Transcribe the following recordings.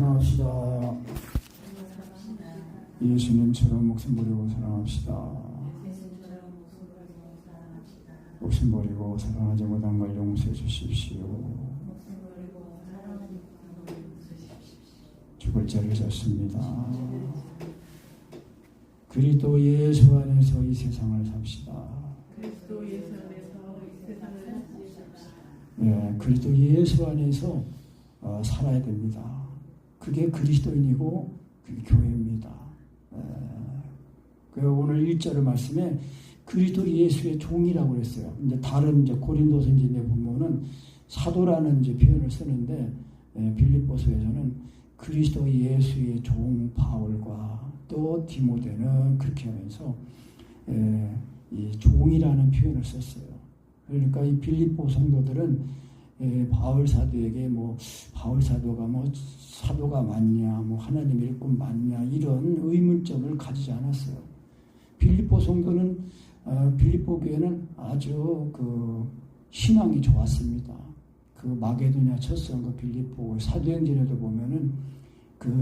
사랑합시다. 예수님처럼 목숨 버리고 사랑합시다. 목숨 버리고 사랑하지 못한 걸 용서해 주십시오. 죽을 죄를 졌습니다. 그리스도 예수 안에서 이 세상을 삽시다. 네, 그리스도 예수 안에서 살아야 됩니다. 그게 그리스도인이고 그게 교회입니다. 오늘 1절 말씀에 그리스도 예수의 종이라고 그랬어요. 근데 다른 고린도서 보면은 사도라는 표현을 쓰는데 빌립보서에서는 그리스도 예수의 종 바울과 또 디모데는 그렇게 하면서 이 종이라는 표현을 썼어요. 그러니까 이 빌립보 성도들은 바울 사도에게 바울 사도가 사도가 맞냐, 하나님 일꾼 맞냐 이런 의문점을 가지지 않았어요. 빌립보 성도는 빌립보 교회는 아주 신앙이 좋았습니다. 마게도냐 첫 빌립보 사도행전에도 보면은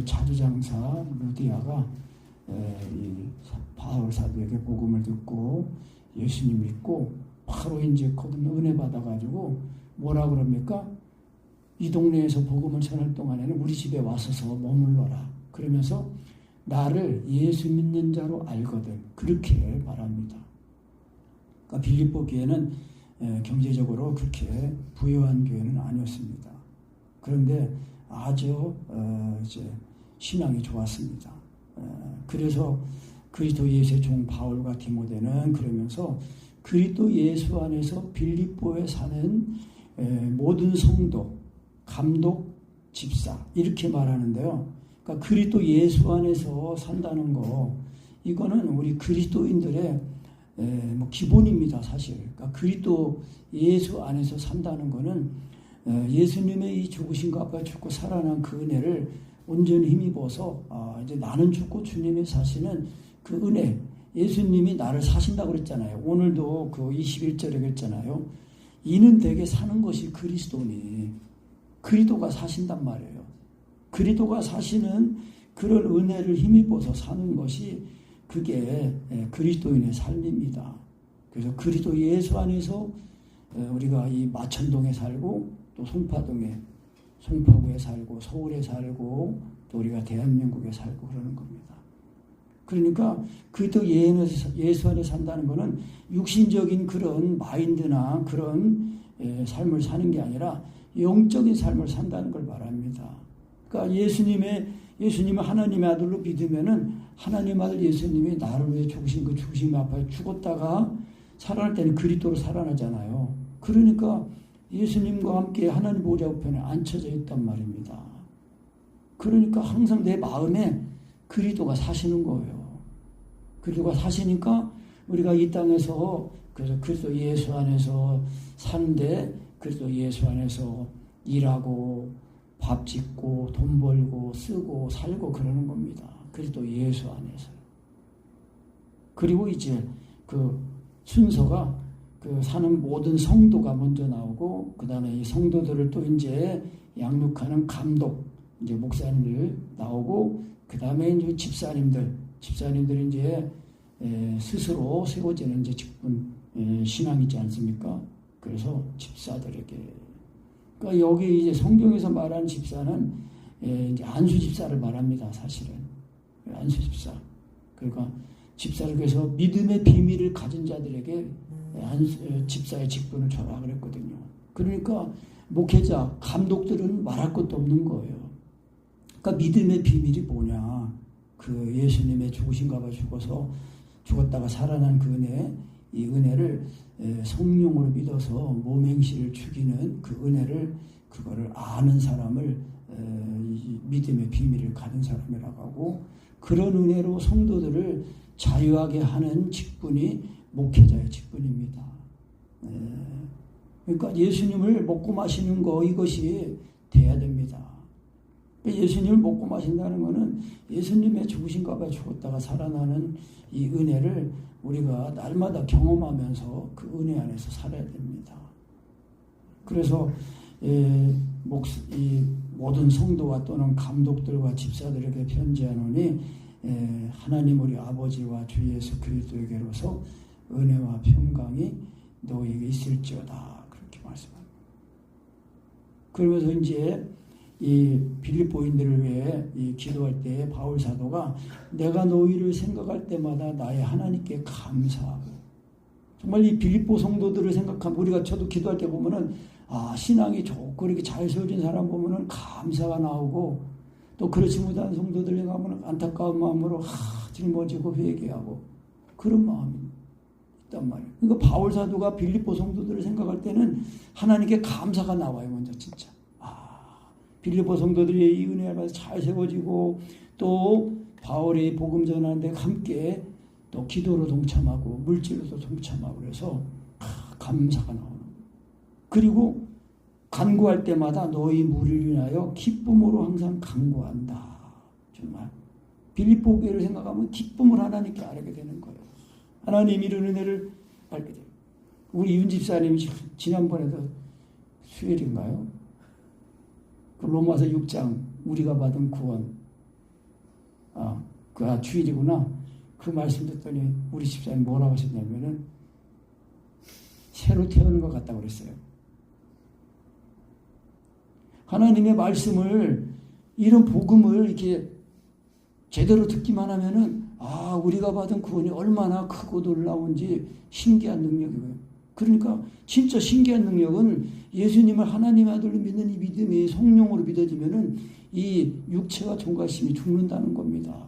자주장사 루디아가 이 바울 사도에게 복음을 듣고 예수님 믿고 바로 거듭 은혜 받아가지고 뭐라 그럽니까? 이 동네에서 복음을 전할 동안에는 우리 집에 와서서 머물러라. 그러면서 나를 예수 믿는 자로 알거든. 그렇게 말합니다. 그러니까 빌립보 교회는 경제적으로 그렇게 부유한 교회는 아니었습니다. 그런데 아주 신앙이 좋았습니다. 그래서 그리스도 예수의 종 바울과 디모데는 그러면서 그리스도 예수 안에서 빌립보에 사는 모든 성도, 감독, 집사 이렇게 말하는데요. 그러니까 그리스도 예수 안에서 산다는 거 이거는 우리 그리스도인들의 기본입니다, 사실. 그러니까 그리스도 예수 안에서 산다는 거는 예수님의 이 죽으신과 앞에 죽고 살아난 그 은혜를 온전히 힘입어서 이제 나는 죽고 주님이 사시는 그 은혜, 예수님이 나를 사신다고 그랬잖아요. 오늘도 21절에 그랬잖아요. 이는 되게 사는 것이 그리스도니 그리스도가 사신단 말이에요. 그리스도가 사시는 그런 은혜를 힘입어서 사는 것이 그게 그리스도인의 삶입니다. 그래서 그리스도 예수 안에서 우리가 이 마천동에 살고 또 송파구에 살고 서울에 살고 또 우리가 대한민국에 살고 그러는 겁니다. 그러니까 그리스도 예수 안에 산다는 것은 육신적인 그런 마인드나 그런 삶을 사는 게 아니라 영적인 삶을 산다는 걸 말합니다. 그러니까 예수님을 하나님의 아들로 믿으면은 하나님 아들 예수님이 나를 위해 죽으신 그 죽으심 앞에 죽었다가 살아날 때는 그리스도로 살아나잖아요. 그러니까 예수님과 함께 하나님 보좌 우편에 앉혀져 있단 말입니다. 그러니까 항상 내 마음에 그리스도가 사시는 거예요. 그리스도가 사시니까 우리가 이 땅에서 그래서 그리스도 예수 안에서 사는데 그리스도 예수 안에서 일하고 밥 짓고 돈 벌고 쓰고 살고 그러는 겁니다. 그리스도 예수 안에서. 그리고 이제 순서가 사는 모든 성도가 먼저 나오고 그 다음에 이 성도들을 또 이제 양육하는 감독 이제 목사님들 나오고 그 다음에 이제 집사님들이 이제 스스로 세워지는 이제 직분 신앙이 있지 않습니까? 그래서 집사들에게 그러니까 여기 이제 성경에서 말하는 집사는 이제 안수 집사를 말합니다. 사실은 안수 집사. 그러니까 집사를 그래서 믿음의 비밀을 가진 자들에게 집사의 직분을 줘라 그랬거든요. 그러니까 목회자, 감독들은 말할 것도 없는 거예요. 그러니까 믿음의 비밀이 뭐냐? 예수님의 죽으신가 봐 죽었다가 살아난 그 은혜, 이 은혜를 성령으로 믿어서 몸행실을 죽이는 그 은혜를 그거를 아는 사람을 믿음의 비밀을 가진 사람이라고 하고 그런 은혜로 성도들을 자유하게 하는 직분이 목회자의 직분입니다. 그러니까 예수님을 먹고 마시는 거 이것이 돼야 됩니다. 예수님을 먹고 마신다는 것은 예수님의 죽으신가 봐 죽었다가 살아나는 이 은혜를 우리가 날마다 경험하면서 그 은혜 안에서 살아야 됩니다. 그래서 모든 성도와 또는 감독들과 집사들에게 편지하노니 하나님 우리 아버지와 주 예수 그리스도에게로서 은혜와 평강이 너에게 있을지어다. 그렇게 말씀합니다. 그러면서 이제 이 빌립보인들을 위해 이 기도할 때 바울 사도가 내가 너희를 생각할 때마다 나의 하나님께 감사하고, 정말 이 빌립보 성도들을 생각하면 우리가 저도 기도할 때 보면은 신앙이 좋고 이렇게 잘 세워진 사람 보면은 감사가 나오고, 또 그렇지 못한 성도들에 가면 안타까운 마음으로 짊어지고 회개하고 그런 마음이 있단 말이에요. 그러니까 바울 사도가 빌립보 성도들을 생각할 때는 하나님께 감사가 나와요. 먼저 진짜 빌립보 성도들이 이 은혜를 받아서 잘 세워지고, 또 바울이 복음 전하는데 함께 또 기도로 동참하고 물질로도 동참하고 그래서 감사가 나오는 거예요. 그리고 간구할 때마다 너희 무리를 위하여 기쁨으로 항상 간구한다. 정말 빌립보 교회를 생각하면 기쁨을 하나님께 알게 되는 거예요. 하나님 이런 은혜를 알게 돼요. 우리 윤 집사님이 지난번에도 수요일인가요? 그 로마서 6장 우리가 받은 구원, 그 주일이구나. 그 말씀 듣더니 우리 집사님 뭐라고 하셨냐면은 새로 태어난 것 같다고 그랬어요. 하나님의 말씀을, 이런 복음을 이렇게 제대로 듣기만 하면은 우리가 받은 구원이 얼마나 크고 놀라운지 신기한 능력이고요. 그러니까 진짜 신기한 능력은 예수님을 하나님의 아들로 믿는 이 믿음이 성령으로 믿어지면은 이 육체와 종가심이 죽는다는 겁니다.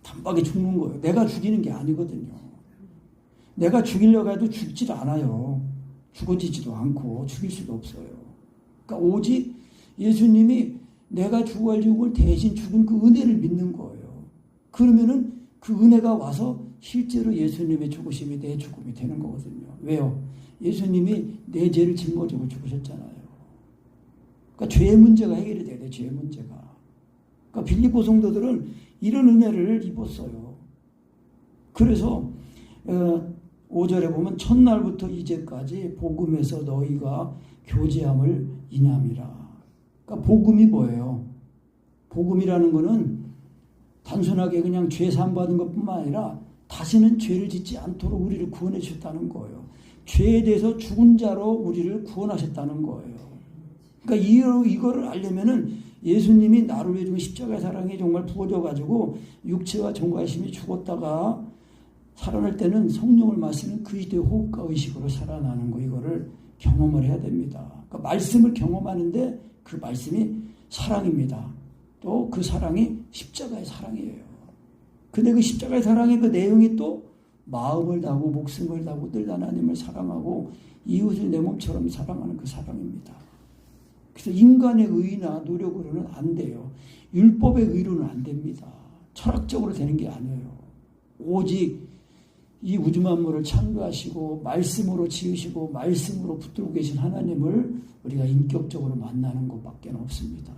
단박에 죽는 거예요. 내가 죽이는 게 아니거든요. 내가 죽이려고 해도 죽지도 않아요. 죽어지지도 않고 죽일 수도 없어요. 그러니까 오직 예수님이 내가 죽어야 할 죽음을 대신 죽은 그 은혜를 믿는 거예요. 그러면은 그 은혜가 와서 실제로 예수님의 죽으심이 내 죽음이 되는 거거든요. 왜요? 예수님이 내 죄를 짊어지고 죽으셨잖아요. 그러니까 죄의 문제가 해결이 돼야 돼. 죄의 문제가. 그러니까 빌립보 성도들은 이런 은혜를 입었어요. 그래서 5절에 보면 첫날부터 이제까지 복음에서 너희가 교제함을 인함이라. 그러니까 복음이 뭐예요? 복음이라는 거는 단순하게 그냥 죄 사함받은 것뿐만 아니라 다시는 죄를 짓지 않도록 우리를 구원해 주셨다는 거예요. 죄에 대해서 죽은 자로 우리를 구원하셨다는 거예요. 그러니까 이거를 알려면은 예수님이 나를 위해 준 십자가의 사랑이 정말 부어져가지고 육체와 종과심이 죽었다가 살아날 때는 성령을 마시는 그리스도의 호흡과 의식으로 살아나는 거, 이거를 경험을 해야 됩니다. 그러니까 말씀을 경험하는데 그 말씀이 사랑입니다. 또 그 사랑이 십자가의 사랑이에요. 근데 그 십자가의 사랑의 그 내용이 또 마음을 다하고 목숨을 다하고 늘 하나님을 사랑하고 이웃을 내 몸처럼 사랑하는 그 사랑입니다. 그래서 인간의 의나 노력으로는 안 돼요. 율법의 의로는 안 됩니다. 철학적으로 되는 게 아니에요. 오직 이 우주 만물을 창조하시고 말씀으로 지으시고 말씀으로 붙들고 계신 하나님을 우리가 인격적으로 만나는 것밖에 없습니다.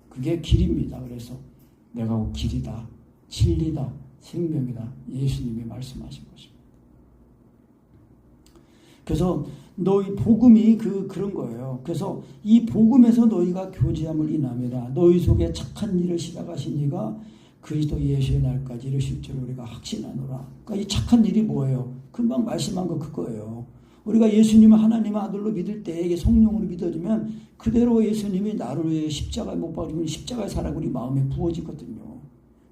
그게 길입니다. 그래서 내가 곧 길이다, 진리다, 생명이다. 예수님이 말씀하신 것입니다. 그래서 너희 복음이 그런 거예요. 그래서 이 복음에서 너희가 교제함을 인함이라. 너희 속에 착한 일을 시작하신 이가 그리스도 예수의 날까지 이르실 줄 우리가 확신하노라. 그러니까 이 착한 일이 뭐예요? 금방 말씀한 거 그거예요. 우리가 예수님을 하나님의 아들로 믿을 때 이게 성령으로 믿어지면 그대로 예수님이 나를 위해 십자가에 못 박히면 십자가의 사랑이 우리 마음에 부어지거든요.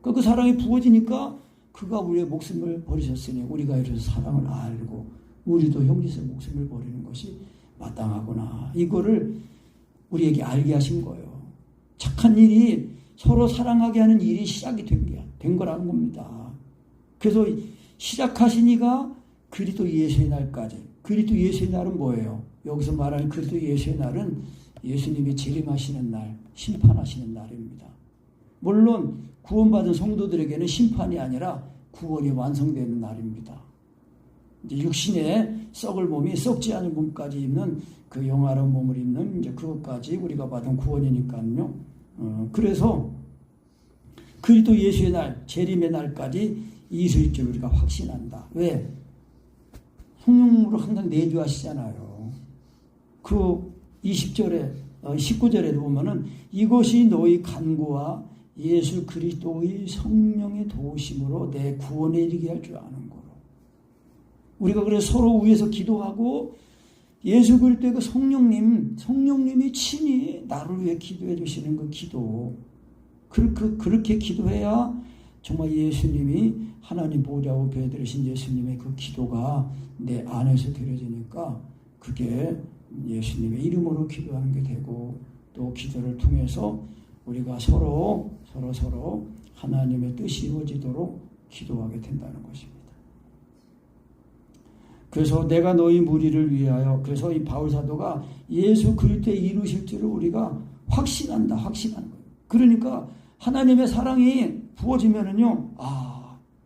그러니까 그 사랑이 부어지니까 그가 우리의 목숨을 버리셨으니 우리가 이래서 사랑을 알고 우리도 형제의 목숨을 버리는 것이 마땅하구나. 이거를 우리에게 알게 하신 거예요. 착한 일이 서로 사랑하게 하는 일이 시작이 된 거라는 겁니다. 그래서 시작하신 이가 그리스도 예수의 날까지. 그리스도 예수의 날은 뭐예요? 여기서 말하는 그리스도 예수의 날은 예수님이 재림하시는 날, 심판하시는 날입니다. 물론 구원받은 성도들에게는 심판이 아니라 구원이 완성되는 날입니다. 육신의 썩을 몸이 썩지 않은 몸까지 입는 그 영화로운 몸을 입는 이제 그것까지 우리가 받은 구원이니까요. 그래서 그리스도 예수의 날, 재림의 날까지 이르실 줄 우리가 확신한다. 왜? 성령으로 항상 내주하시잖아요. 그 20절에 19절에도 보면은 이것이 너희 간구와 예수 그리스도의 성령의 도우심으로 내 구원에 이르게 할 줄 아는 거로. 우리가 그래서 서로 위해서 기도하고 예수 그리스도의 그 성령님이 친히 나를 위해 기도해 주시는 그 기도. 그렇게 기도해야 정말 예수님이 하나님 보좌우 배들으신 예수님의 그 기도가 내 안에서 드려지니까 그게 예수님의 이름으로 기도하는 게 되고 또 기도를 통해서 우리가 서로 하나님의 뜻이 이루어지도록 기도하게 된다는 것입니다. 그래서 내가 너희 무리를 위하여 그래서 이 바울 사도가 예수 그리스도의 이루실 줄을 우리가 확신하는 거예요. 그러니까 하나님의 사랑이 부어지면은요,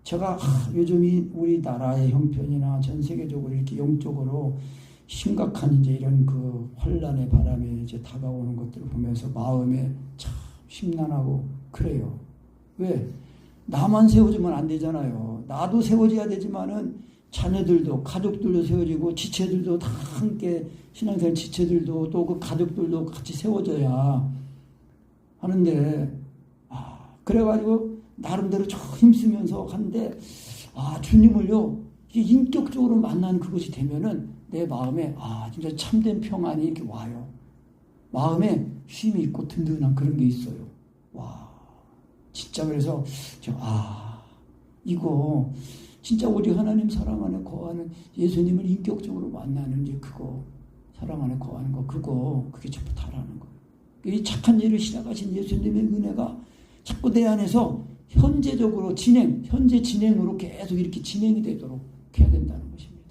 제가 요즘 우리나라의 형편이나 전 세계적으로 이렇게 영적으로 심각한 이제 이런 그 혼란의 바람이 이제 다가오는 것들을 보면서 마음에 참 심란하고 그래요. 왜? 나만 세워지면 안 되잖아요. 나도 세워져야 되지만은 자녀들도 가족들도 세워지고 지체들도 다 함께 신앙생활 지체들도 또 그 가족들도 같이 세워져야 하는데 그래가지고 나름대로 좀 힘쓰면서 하는데 주님을요 인격적으로 만난 그것이 되면은 내 마음에 진짜 참된 평안이 이렇게 와요. 마음에 쉼이 있고 든든한 그런 게 있어요. 와 진짜 그래서 이거 진짜 우리 하나님 사랑 안에 거하는 예수님을 인격적으로 만나는 이제 그거 사랑 안에 거하는 거 그게 전부 다라는 거예요. 이 착한 일을 시작하신 예수님의 은혜가 자꾸 내 안에서 현재 진행으로 계속 이렇게 진행이 되도록 해야 된다는 것입니다.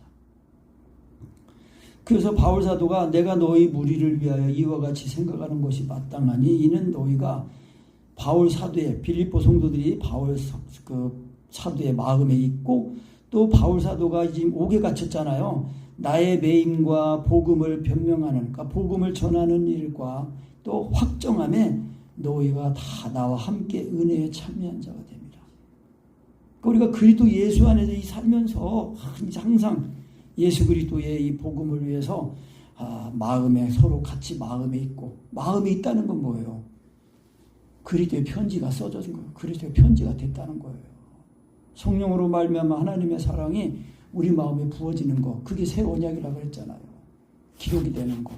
그래서 바울 사도가 내가 너희 무리를 위하여 이와 같이 생각하는 것이 마땅하니 이는 너희가 바울 사도의 빌립보 성도들이 바울 그 사도의 마음에 있고 또 바울 사도가 지금 옥에 갇혔잖아요. 나의 매임과 복음을 변명하는 그러니까 복음을 전하는 일과 또 확정함에 너희가 다 나와 함께 은혜에 참여한 자가 됩니다. 우리가 그리스도 예수 안에서 살면서 항상 예수 그리스도의 이 복음을 위해서 마음에 서로 같이 마음에 있고 마음에 있다는 건 뭐예요? 그리스도의 편지가 써져진 거예요. 그리스도의 편지가 됐다는 거예요. 성령으로 말미암아 하나님의 사랑이 우리 마음에 부어지는 거 그게 새 언약이라고 했잖아요. 기록이 되는 거.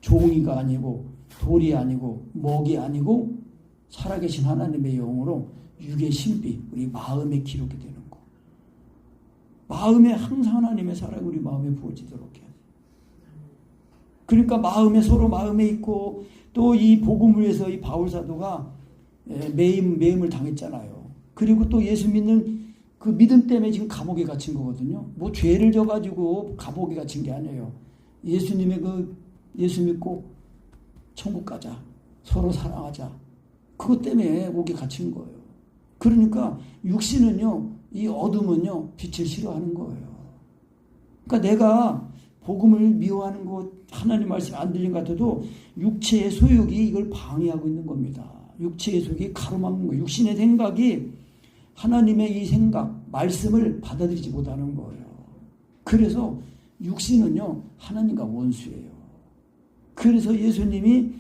종이가 아니고 돌이 아니고 먹이 아니고 살아계신 하나님의 영으로 육의 신비 우리 마음에 기록이 되는 거. 마음에 항상 하나님의 사랑이 우리 마음에 부어지도록 해야 돼요. 그러니까 마음에 서로 마음에 있고 또 이 복음을 위해서 이 바울 사도가 매임을 당했잖아요. 그리고 또 예수 믿는 그 믿음 때문에 지금 감옥에 갇힌 거거든요. 뭐 죄를 져가지고 감옥에 갇힌 게 아니에요. 예수님의 예수 믿고 천국 가자. 서로 사랑하자. 그것 때문에 옥에 갇힌 거예요. 그러니까 육신은요, 이 어둠은요, 빛을 싫어하는 거예요. 그러니까 내가 복음을 미워하는 것, 하나님 말씀이 안 들린 것 같아도 육체의 소욕이 이걸 방해하고 있는 겁니다. 육체의 소욕이 가로막는 거예요. 육신의 생각이 하나님의 이 생각, 말씀을 받아들이지 못하는 거예요. 그래서 육신은요, 하나님과 원수예요. 그래서 예수님이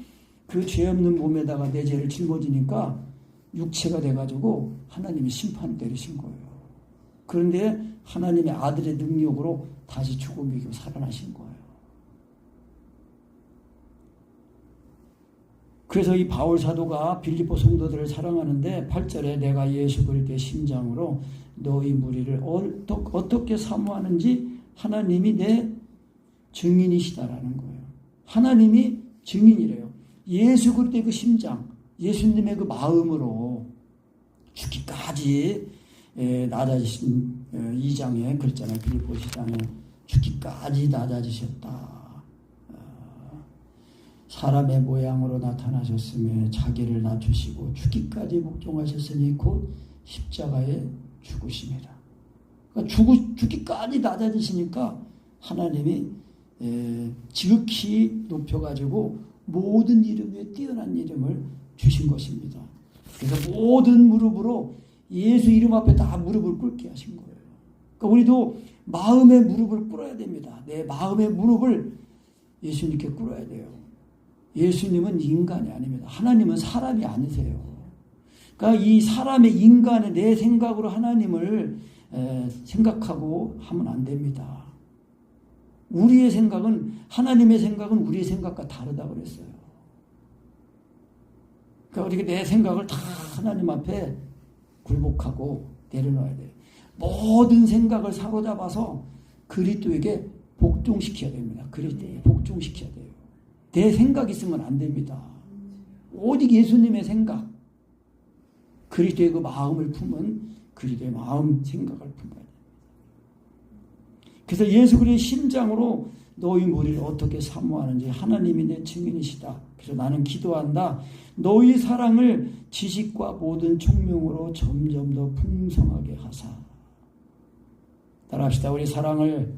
그 죄 없는 몸에다가 내 죄를 짊어지니까 육체가 돼가지고 하나님이 심판을 내리신 거예요. 그런데 하나님의 아들의 능력으로 다시 죽음을 이기고 살아나신 거예요. 그래서 이 바울 사도가 빌립보 성도들을 사랑하는데 8절에 내가 예수 그리스도의 심장으로 너희 무리를 어떻게 사모하는지 하나님이 내 증인이시다라는 거예요. 하나님이 증인이래요. 예수 그리스도의 그 심장, 예수님의 그 마음으로 죽기까지 낮아지신 2장에 그랬잖아요. 빌립보 2장에 죽기까지 낮아지셨다. 사람의 모양으로 나타나셨으며 자기를 낮추시고 죽기까지 복종하셨으니 곧 십자가에 죽으심이라. 그러니까 죽기까지 낮아지시니까 하나님이 지극히 높여가지고 모든 이름 위에 뛰어난 이름을 주신 것입니다. 그래서 모든 무릎으로 예수 이름 앞에 다 무릎을 꿇게 하신 거예요. 그러니까 우리도 마음의 무릎을 꿇어야 됩니다. 내 마음의 무릎을 예수님께 꿇어야 돼요. 예수님은 인간이 아닙니다. 하나님은 사람이 아니세요. 그러니까 이 사람의 인간의 내 생각으로 하나님을 생각하고 하면 안 됩니다. 우리의 생각은, 하나님의 생각은 우리의 생각과 다르다고 그랬어요. 그러니까 우리가 내 생각을 다 하나님 앞에 굴복하고 내려놓아야 돼요. 모든 생각을 사로잡아서 그리스도에게 복종시켜야 됩니다. 그리스도에게 복종시켜야 돼요. 내 생각이 있으면 안 됩니다. 오직 예수님의 생각, 그리스도의 그 마음을 품은 그리스도의 마음, 생각을 품어야 됩니다. 그래서 예수 그리스도의 심장으로 너희 무리를 어떻게 사모하는지 하나님이 내 증인이시다. 그래서 나는 기도한다. 너희 사랑을 지식과 모든 총명으로 점점 더 풍성하게 하사. 따라합시다. 우리 사랑을,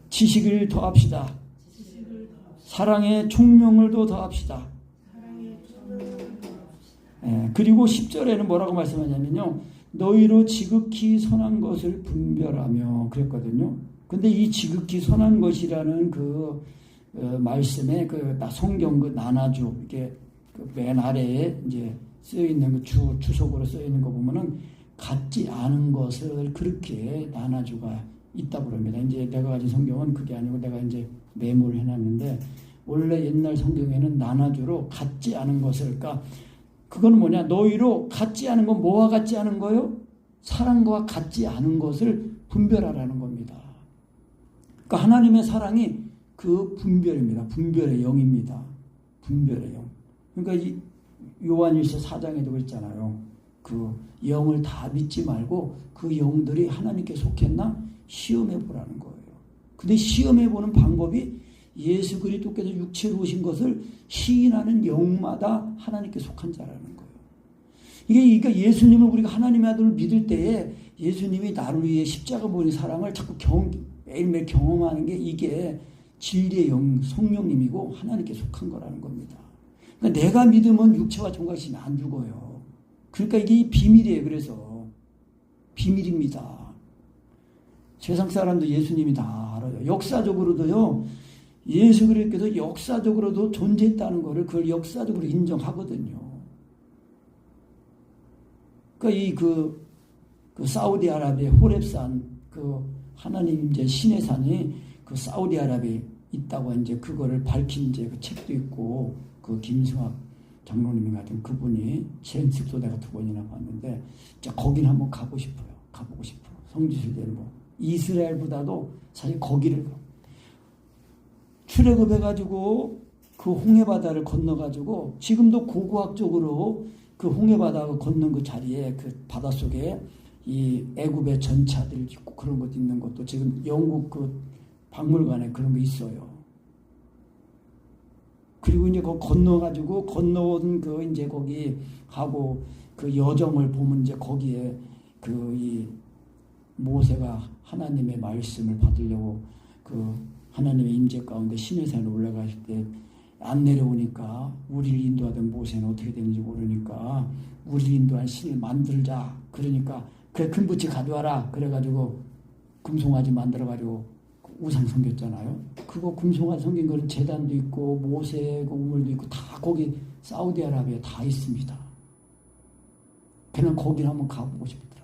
지식을 더합시다. 사랑의 총명을 더합시다. 그리고 10절에는 뭐라고 말씀하냐면요. 너희로 지극히 선한 것을 분별하며 그랬거든요. 근데 이 지극히 선한 것이라는 그 말씀에 그 성경 그 나나주 이게 그 맨 아래에 이제 쓰여 있는 그 주석으로 쓰여 있는 거 보면은 같지 않은 것을 그렇게 나나주가 있다고 그럽니다. 이제 내가 가진 성경은 그게 아니고 내가 이제 메모를 해놨는데 원래 옛날 성경에는 나나주로 같지 않은 것을, 그러니까 그건 뭐냐? 너희로 같지 않은 건 뭐와 같지 않은 거요? 사랑과 같지 않은 것을 분별하라는 겁니다. 그러니까 하나님의 사랑이 그 분별입니다. 분별의 영입니다. 분별의 영. 그러니까 이 요한일서 4장에도 그랬잖아요. 그 영을 다 믿지 말고 그 영들이 하나님께 속했나 시험해 보라는 거예요. 근데 시험해 보는 방법이 예수 그리스도께서 육체로 오신 것을 시인하는 영마다 하나님께 속한 자라는 거예요. 이게 그러니까 예수님을 우리가 하나님의 아들을 믿을 때에 예수님이 나를 위해 십자가 보는 사랑을 자꾸 매일매일 경험하는 게 이게 진리의 영, 성령님이고 하나님께 속한 거라는 겁니다. 그러니까 내가 믿으면 육체와 종각심이 안 죽어요. 그러니까 이게 비밀이에요. 그래서 비밀입니다. 세상 사람도 예수님이 다 알아요. 역사적으로도요. 예수 그리스도께서 역사적으로도 존재했다는 것을 그걸 역사적으로 인정하거든요. 그러니까 그 사우디아라비아 호렙산 그 하나님 이제 신의 산이 그 사우디아라비아에 있다고 이제 그거를 밝힌 이제 그 책도 있고 그 김승학 장로님 같은 그분이 책도 내가 2번이나 봤는데 진짜 거긴 한번 가고 싶어요. 가보고 싶어요. 성지순례를 뭐 이스라엘보다도 사실 거기를 출애굽해가지고 그 홍해바다를 건너가지고 지금도 고고학적으로 그 홍해바다를 건넌 그 자리에 그 바닷속에 이 애굽의 전차들 있고 그런 것도 있는 것도 지금 영국 그 박물관에 그런 게 있어요. 그리고 이제 그 건너가지고 건너온 그 이제 거기 하고 그 여정을 보면 이제 거기에 그 이 모세가 하나님의 말씀을 받으려고 그 하나님의 임재 가운데 시내산에 올라가실 때 안 내려오니까 우리를 인도하던 모세는 어떻게 되는지 모르니까 우리를 인도한 신을 만들자. 그러니까 그래 금붙이 가져와라. 그래가지고 금송아지 만들어가지고 우상 섬겼잖아요. 그거 금송아지 섬긴 거는 제단도 있고 모세 그 우물도 있고 다 거기 사우디아라비아 다 있습니다. 그냥 거기를 한번 가보고 싶더라.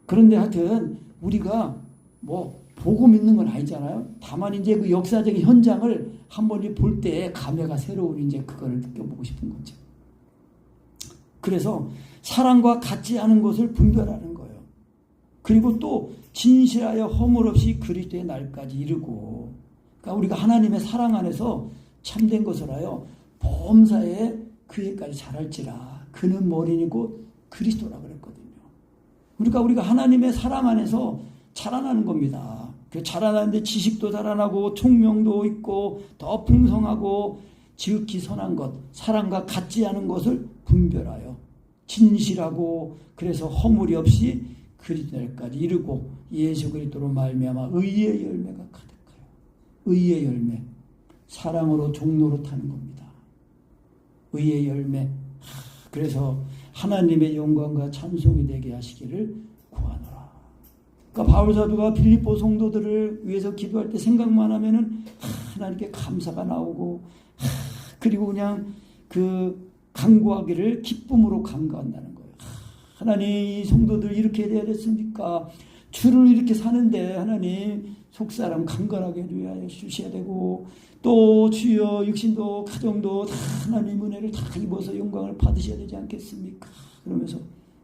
그런데 하여튼 우리가 뭐 보고 믿는 건 아니잖아요. 다만 이제 그 역사적인 현장을 한번 볼 때 감회가 새로운 이제 그거를 느껴보고 싶은 거죠. 그래서 사랑과 같지 않은 것을 분별하는 거예요. 그리고 또 진실하여 허물 없이 그리스도의 날까지 이르고, 그러니까 우리가 하나님의 사랑 안에서 참된 것을 하여 범사에 그에까지 자랄지라. 그는 머리니 곧 그리스도라 그랬거든요. 그러니까 우리가 하나님의 사랑 안에서 자라나는 겁니다. 그 자라나는데 지식도 자라나고 총명도 있고 더 풍성하고 지극히 선한 것, 사랑과 같지 않은 것을 분별하여 진실하고 그래서 허물이 없이 그리스도까지 이르고 예수 그리스도로 말미암아 의의 열매가 가득하여. 의의 열매, 사랑으로 종로로 타는 겁니다. 의의 열매. 그래서 하나님의 영광과 찬송이 되게 하시기를 구하노라. 그러니까 바울 사도가 빌립보 성도들을 위해서 기도할 때 생각만 하면은 하나님께 감사가 나오고 그리고 그냥 그 간구하기를 기쁨으로 간구한다는 거예요. 하나님 이 성도들 이렇게 돼야 됐습니까? 주를 이렇게 사는데 하나님 속사람 강건하게 해주셔야 되고 또 주여 육신도 가정도 다 하나님 은혜를 다 입어서 영광을 받으셔야 되지 않겠습니까? 그러면서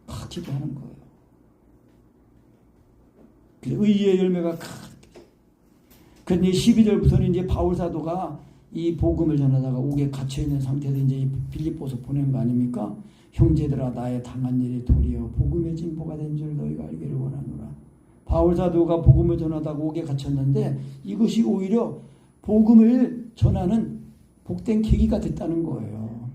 막 기도하는 거예요. 의의 열매가 그런데 12절부터는 이제 바울 사도가 이 복음을 전하다가 옥에 갇혀 있는 상태에서 이제 빌립보서 보낸 거 아닙니까? 형제들아 나의 당한 일이 도리어 복음의 진보가 된 줄 너희가 알기를 원하노라. 바울 사도가 복음을 전하다가 옥에 갇혔는데 이것이 오히려 복음을 전하는 복된 계기가 됐다는 거예요.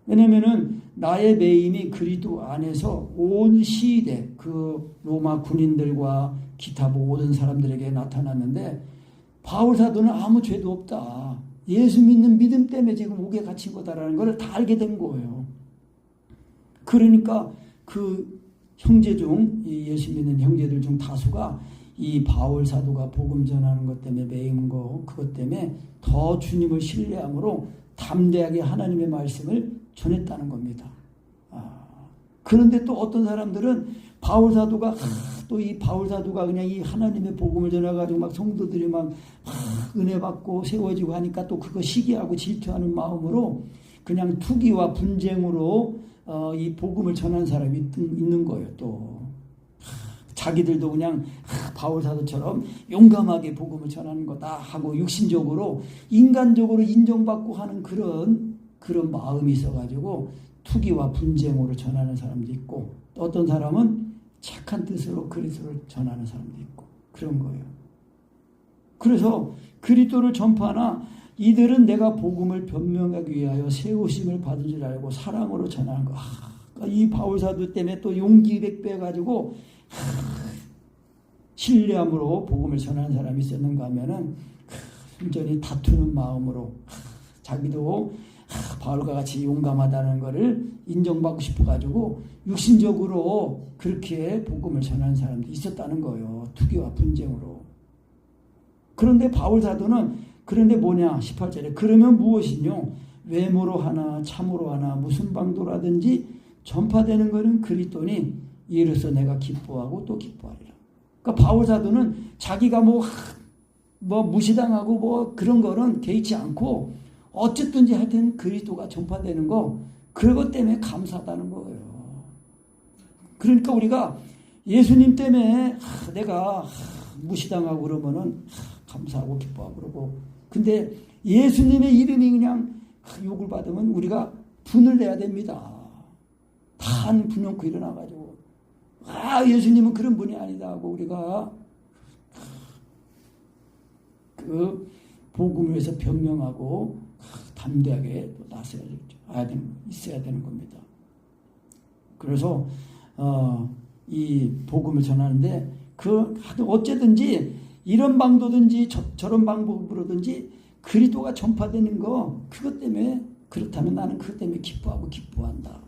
왜냐면은 나의 매임이 그리스도 안에서 온 시대 그 로마 군인들과 기타 모든 사람들에게 나타났는데 바울 사도는 아무 죄도 없다. 예수 믿는 믿음 때문에 지금 옥에 갇힌 거다라는 걸 다 알게 된 거예요. 그러니까 그 형제 중 예수 믿는 형제들 중 다수가 이 바울 사도가 복음 전하는 것 때문에 매인 거 그것 때문에 더 주님을 신뢰함으로 담대하게 하나님의 말씀을 전했다는 겁니다. 그런데 또 어떤 사람들은 바울 사도가 또 이 바울 사도가 그냥 이 하나님의 복음을 전해가지고 막 성도들이 막 은혜 받고 세워지고 하니까 또 그거 시기하고 질투하는 마음으로 그냥 투기와 분쟁으로 이 복음을 전하는 사람이 있는 거예요. 또 자기들도 그냥 바울 사도처럼 용감하게 복음을 전하는 거다 하고 육신적으로 인간적으로 인정받고 하는 그런 마음이 있어가지고 투기와 분쟁으로 전하는 사람도 있고 또 어떤 사람은 착한 뜻으로 그리스도를 전하는 사람도 있고 그런 거예요. 그래서 그리스도를 전파하나 이들은 내가 복음을 변명하기 위하여 세우심을 받은 줄 알고 사랑으로 전하는 거. 이 바울 사도 때문에 또 용기 100배 가지고 신뢰함으로 복음을 전하는 사람이 있었는가 하면은 순전히 다투는 마음으로 자기도 바울과 같이 용감하다는 것을 인정받고 싶어가지고 육신적으로 그렇게 복음을 전하는 사람도 있었다는 거예요. 투기와 분쟁으로. 그런데 바울 사도는 그런데 뭐냐 18절에 그러면 무엇이뇨 외모로 하나 참으로 하나 무슨 방도라든지 전파되는 것은 그리스도니 이로써 내가 기뻐하고 또 기뻐하리라. 그러니까 바울 사도는 자기가 뭐 무시당하고 뭐 그런 거는 개의치 않고 어쨌든지 하여튼 그리스도가 전파되는 거 그것 때문에 감사하다는 거예요. 그러니까 우리가 예수님 때문에 내가 무시당하고 그러면은 감사하고 기뻐하고 그러고 근데 예수님의 이름이 그냥 욕을 받으면 우리가 분을 내야 됩니다. 단 분명코 일어나가지고 예수님은 그런 분이 아니다 하고 우리가 그 복음을 위해서 변명하고 담대하게 또 있어야 되는 겁니다. 그래서 이 복음을 전하는데 어쨌든지 이런 방도든지 저런 방법으로든지 그리스도가 전파되는 거 그것 때문에 그렇다면 나는 그것 때문에 기뻐하고 기뻐한다.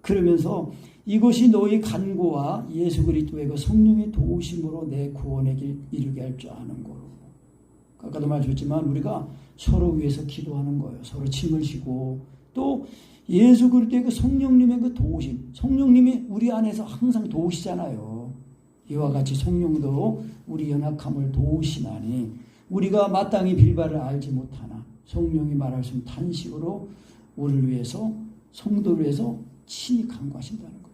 그러면서 이것이 너희 간구와 예수 그리스도의 그 성령의 도우심으로 내 구원에 이르게 할 줄 아는 거로. 아까도 말씀드렸지만 우리가 서로 위해서 기도하는 거예요. 서로 짐을 지고 또 예수 그리스도의 그 성령님의 그 도우심. 성령님이 우리 안에서 항상 도우시잖아요. 이와 같이 성령도 우리 연약함을 도우시나니 우리가 마땅히 빌바를 알지 못하나 성령이 말할 수 있는 탄식으로 우리를 위해서 성도를 위해서 친히 간구하신다는 거예요.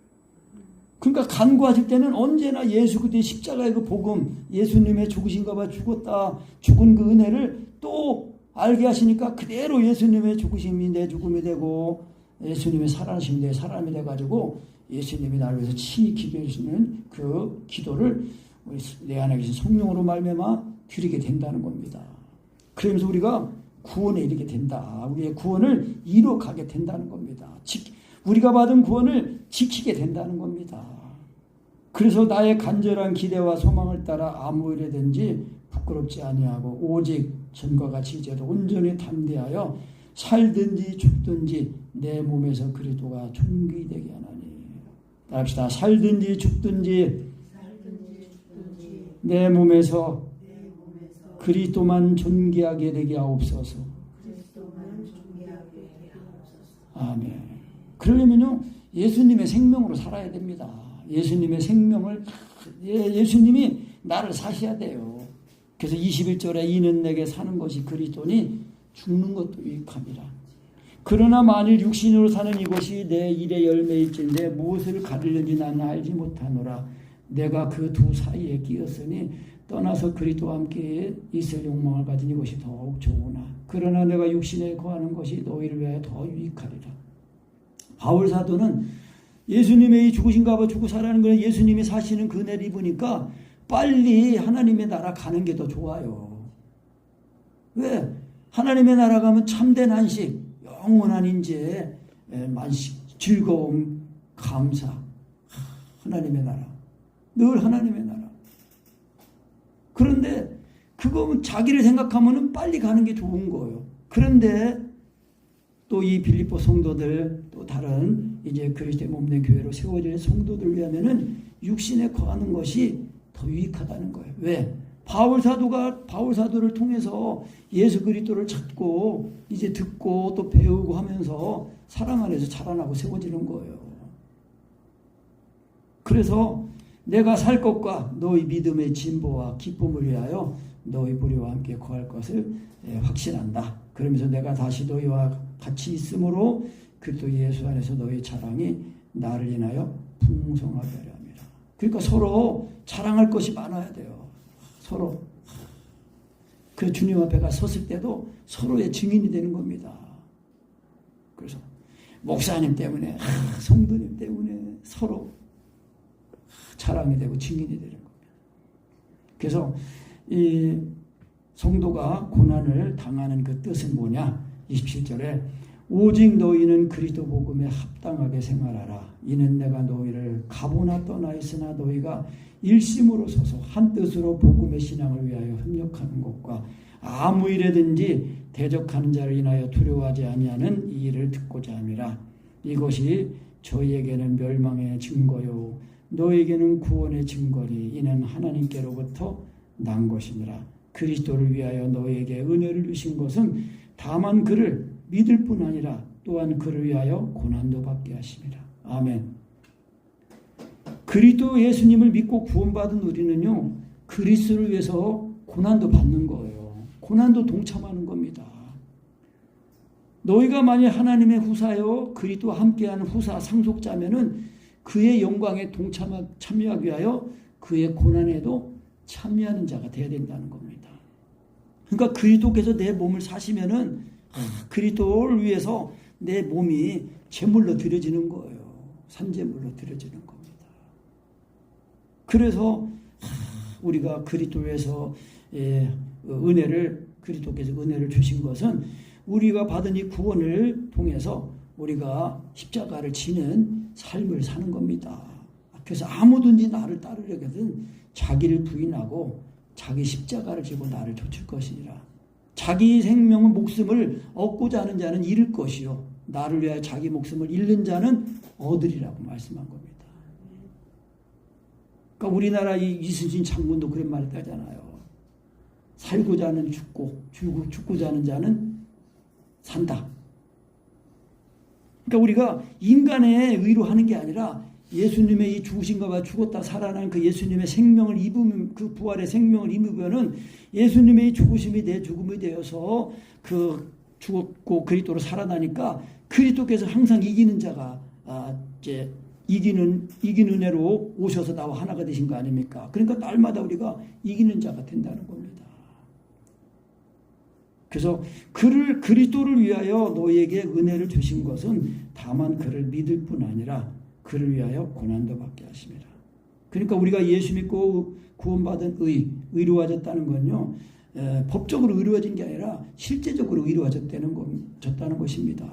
그러니까 간구하실 때는 언제나 예수 그리스도의 십자가의 그 복음 예수님의 죽으신가 봐 죽은 그 은혜를 또 알게 하시니까 그대로 예수님의 죽으심이 내 죽음이 되고 예수님의 살아나심이 내 사람이 돼가지고 예수님이 나를 위해서 친히 기도해 주시는 그 기도를 내 안에 계신 성령으로 말미암아 드리게 된다는 겁니다. 그러면서 우리가 구원에 이르게 된다. 우리의 구원을 이뤄가게 된다는 겁니다. 우리가 받은 구원을 지키게 된다는 겁니다. 그래서 나의 간절한 기대와 소망을 따라 아무 일에든지 부끄럽지 아니하고 오직 전과 같이 이제도 온전히 담대하여 살든지 죽든지 내 몸에서 그리스도가 존귀되게 하나니. 따라합시다. 살든지 죽든지 내 몸에서 그리스도만 존귀하게 되게 하옵소서. 아멘. 그러려면요, 예수님의 생명으로 살아야 됩니다. 예수님의 생명을, 예수님이 나를 사셔야 돼요. 그래서 21절에 이는 내게 사는 것이 그리스도니 죽는 것도 유익함이라. 그러나 만일 육신으로 사는 이것이 내 일의 열매일진데 무엇을 가리려는지 나는 알지 못하노라. 내가 그 두 사이에 끼었으니 떠나서 그리스도와 함께 있을 욕망을 가진 이것이 더욱 좋으나 그러나 내가 육신에 거하는 것이 너희를 위하여 더 유익하리라. 바울 사도는 예수님의 죽으신가 봐 죽고 살아나는 거는 예수님이 사시는 그 은혜를 입으니까 빨리 하나님의 나라 가는 게 더 좋아요. 왜? 하나님의 나라 가면 참된 안식, 영원한 인재, 만식, 즐거움, 감사. 하나님의 나라. 늘 하나님의 나라. 그런데 그거는 자기를 생각하면 빨리 가는 게 좋은 거예요. 그런데 또 이 빌립보 성도들 또 다른 이제 그리스도의 몸된 교회로 세워질 성도들 위하면은 육신에 거하는 것이 더 유익하다는 거예요. 왜? 바울 사도를 통해서 예수 그리스도를 찾고 이제 듣고 또 배우고 하면서 사랑 안에서 자라나고 세워지는 거예요. 그래서 내가 살 것과 너희 믿음의 진보와 기쁨을 위하여 너희 무리와 함께 거할 것을 확신한다. 그러면서 내가 다시 너희와 같이 있으므로 그리스도 예수 안에서 너희 자랑이 나를 인하여 풍성하게 하려 합니다. 그러니까 서로 자랑할 것이 많아야 돼요. 서로. 그 주님 앞에 가 섰을 때도 서로의 증인이 되는 겁니다. 그래서 목사님 때문에, 성도님 때문에 서로 자랑이 되고 증인이 되는 겁니다. 그래서 이 성도가 고난을 당하는 그 뜻은 뭐냐? 27절에 오직 너희는 그리스도 복음에 합당하게 생활하라. 이는 내가 너희를 가보나 떠나 있으나 너희가 일심으로 서서 한 뜻으로 복음의 신앙을 위하여 협력하는 것과 아무 일에든지 대적하는 자를 인하여 두려워하지 아니하는 이 일을 듣고자 함이라. 이것이 저희에게는 멸망의 증거요 너에게는 구원의 증거니 이는 하나님께로부터 난 것이니라. 그리스도를 위하여 너에게 은혜를 주신 것은 다만 그를 믿을 뿐 아니라 또한 그를 위하여 고난도 받게 하심이라. 아멘. 그리스도 예수님을 믿고 구원받은 우리는요, 그리스도를 위해서 고난도 받는 거예요. 고난도 동참하는 겁니다. 너희가 만일 하나님의 후사요 그리스도와 함께하는 후사 상속자면은 그의 영광에 참여하기 위하여 그의 고난에도 참여하는 자가 되어야 된다는 겁니다. 그러니까 그리스도께서 내 몸을 사시면은 그리스도를 위해서 내 몸이 제물로 드려지는 거예요. 산제물로 드려지는 겁니다. 그래서 우리가 그리스도를 위해서 그리스도께서 은혜를 주신 것은 우리가 받은 이 구원을 통해서 우리가 십자가를 지는 삶을 사는 겁니다. 그래서 아무든지 나를 따르려거든 자기를 부인하고 자기 십자가를 지고 나를 좇을 것이니라. 자기 생명의 목숨을 얻고자 하는 자는 잃을 것이요 나를 위하여 자기 목숨을 잃는 자는 얻으리라고 말씀한 겁니다. 그러니까 우리나라 이순신 장군도 그런 말을 하잖아요. 살고자 하는 죽고 죽고자 하는 자는 산다. 그러니까 우리가 인간의 의로 하는 게 아니라 예수님의 이 죽으신가 봐 죽었다 살아난 그 예수님의 생명을 입으면 그 부활의 생명을 입으면은 예수님의 이 죽으심이 내 죽음이 되어서 그 죽었고 그리스도로 살아나니까 그리스도께서 항상 이기는 자가 이제 이기는 은혜로 오셔서 나와 하나가 되신 거 아닙니까? 그러니까 날마다 우리가 이기는 자가 된다는 겁니다. 그래서 그리스도를 위하여 너희에게 은혜를 주신 것은 다만 그를 믿을 뿐 아니라 그를 위하여 고난도 받게 하심이라. 그러니까 우리가 예수 믿고 구원받은 의로워졌다는 건요, 법적으로 의로워진 게 아니라 실제적으로 의로워졌다는 것입니다.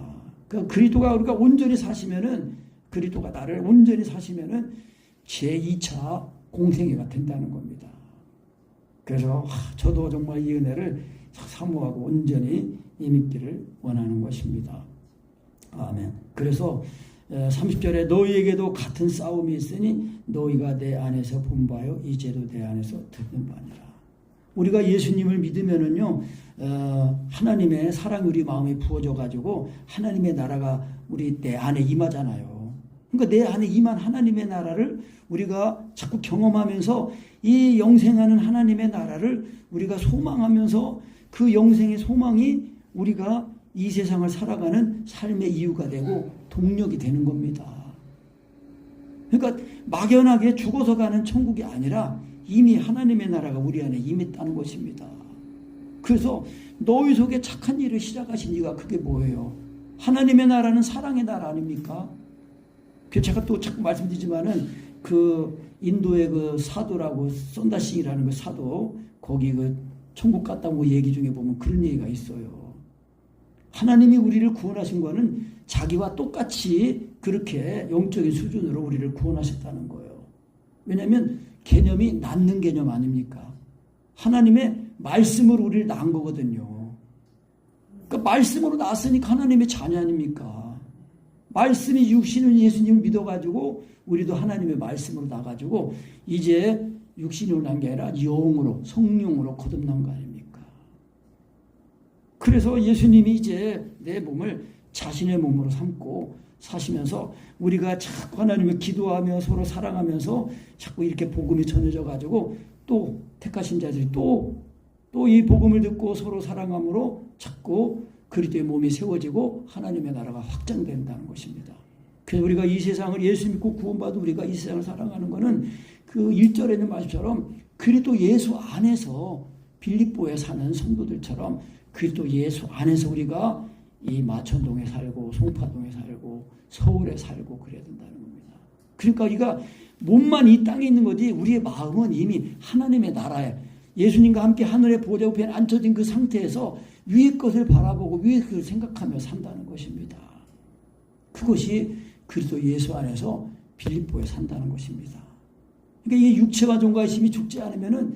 그러니까 그리스도가 우리가 온전히 사시면은 그리스도가 나를 온전히 사시면은 제2차 공생애가 된다는 겁니다. 그래서 저도 정말 이 은혜를 사모하고 온전히 임기를 원하는 것입니다. 아멘. 그래서 30절에 너희에게도 같은 싸움이 있으니 너희가 내 안에서 분부하여 이제도 내 안에서 듣는 바니라. 우리가 예수님을 믿으면은요, 하나님의 사랑이 우리 마음에 부어져 가지고 하나님의 나라가 내 안에 임하잖아요. 그러니까 내 안에 임한 하나님의 나라를 우리가 자꾸 경험하면서 이 영생하는 하나님의 나라를 우리가 소망하면서 그 영생의 소망이 우리가 이 세상을 살아가는 삶의 이유가 되고 동력이 되는 겁니다. 그러니까 막연하게 죽어서 가는 천국이 아니라 이미 하나님의 나라가 우리 안에 임했다는 것입니다. 그래서 너희 속에 착한 일을 시작하신 이가 그게 뭐예요? 하나님의 나라는 사랑의 나라 아닙니까? 제가 또 자꾸 말씀드리지만은 그 인도의 그 사도라고 썬다싱이라는 그 사도 거기 그 천국 갔다고 얘기 중에 보면 그런 얘기가 있어요. 하나님이 우리를 구원하신 거는 자기와 똑같이 그렇게 영적인 수준으로 우리를 구원하셨다는 거예요. 왜냐하면 개념이 낳는 개념 아닙니까? 하나님의 말씀으로 우리를 낳은 거거든요. 그러니까 말씀으로 낳았으니까 하나님의 자녀 아닙니까? 말씀이 육신은 예수님을 믿어가지고 우리도 하나님의 말씀으로 나가지고 이제 육신으로 난 게 아니라 영으로 성령으로 거듭난 거 아닙니까? 그래서 예수님이 이제 내 몸을 자신의 몸으로 삼고 사시면서 우리가 자꾸 하나님을 기도하며 서로 사랑하면서 자꾸 이렇게 복음이 전해져 가지고 또 택하신 자들이 또 이 복음을 듣고 서로 사랑함으로 자꾸 그리스도의 몸이 세워지고 하나님의 나라가 확장된다는 것입니다. 그래서 우리가 이 세상을 예수 믿고 구원받은 우리가 이 세상을 사랑하는 것은 그 1절에 있는 말씀처럼 그리스도 예수 안에서 빌립보에 사는 성도들처럼 그리스도 예수 안에서 우리가 이 마천동에 살고 송파동에 살고 서울에 살고 그래야 된다는 겁니다. 그러니까 우리가 몸만 이 땅에 있는 거지 우리의 마음은 이미 하나님의 나라에 예수님과 함께 하늘의 보좌 옆에 앉혀진 그 상태에서 위의 것을 바라보고 위의 것을 생각하며 산다는 것입니다. 그것이 그리스도 예수 안에서 빌립보에 산다는 것입니다. 그러니까 이게 육체와 종과의 힘이 죽지 않으면은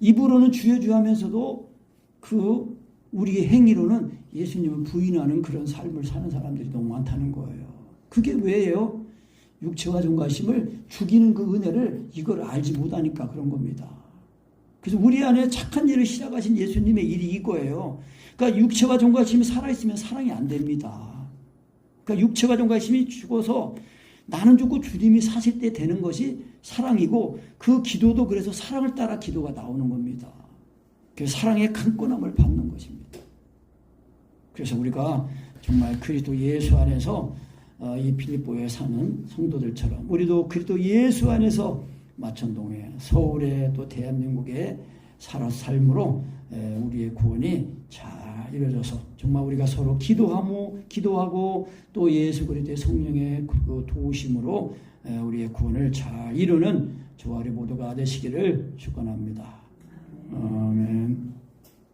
입으로는 주여 주여 하면서도 그 우리의 행위로는 예수님을 부인하는 그런 삶을 사는 사람들이 너무 많다는 거예요. 그게 왜예요? 육체와 종과의 힘을 죽이는 그 은혜를 이걸 알지 못하니까 그런 겁니다. 그래서 우리 안에 착한 일을 시작하신 예수님의 일이 이거예요. 그러니까 육체와 종과의 힘이 살아있으면 사랑이 안 됩니다. 그러니까 육체와 종과의 힘이 죽어서 나는 죽고 주님이 사실 때 되는 것이 사랑이고 그 기도도 그래서 사랑을 따라 기도가 나오는 겁니다. 그래서 사랑의 강권함을 받는 것입니다. 그래서 우리가 정말 그리스도 예수 안에서 이 빌립보에 사는 성도들처럼 우리도 그리스도 예수 안에서 마천동에 서울에 또 대한민국에 살아서 삶으로 우리의 구원이 잘 이루어져서 정말 우리가 서로 기도하고 또 예수 그리스도의 성령의 그 도우심으로 우리의 구원을 잘 이루는 저와 우리 모두가 되시기를 축원합니다. 아멘.